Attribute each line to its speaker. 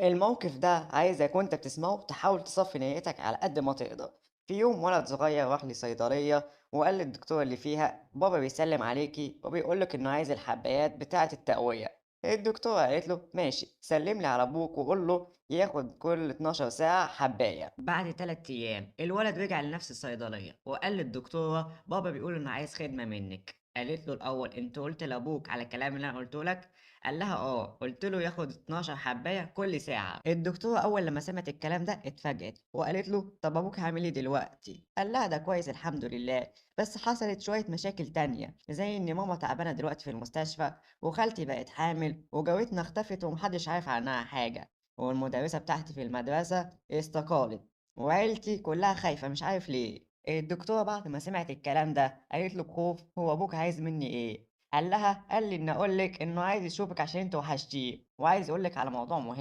Speaker 1: الموقف ده عايزك وأنت بتسمعه تحاول تصفي نيتك على قد ما تقدر. في يوم ولد صغير راح لصيدلية وقال للدكتور اللي فيها بابا بيسلم عليكي وبيقولك إنه عايز الحبايات بتاعة التقوية. الدكتورة قالت له ماشي، سلم لي على أبوك وقول له ياخد كل 12 ساعة حباية. بعد 3 أيام الولد رجع لنفس الصيدلية وقال للدكتورة بابا بيقول إنه عايز خدمة منك. قالت له الأول أنت قلت لأبوك على الكلام اللي أنا قلته لك؟ قال لها قلت له ياخد 12 حباية كل ساعة. الدكتورة أول لما سمعت الكلام ده اتفاجئت وقالت له طب أبوك عامل إيه دلوقتي؟ قال لها ده كويس الحمد لله، بس حصلت شوية مشاكل تانية زي إن ماما تعبانة دلوقتي في المستشفى، وخالتي بقت حامل، وجارتنا اختفت ومحدش عارف عنها حاجة، والمدرسة بتاعتي في المدرسة استقالت، وعيلتي كلها خايفة مش عارف ليه. الدكتورة بعد ما سمعت الكلام ده قالت له بخوف هو أبوك عايز مني إيه؟ قال لها قال لي إن أقول لك إنه عايز يشوفك عشان أنت وحشتيه وعايز يقول لك على موضوع مهم.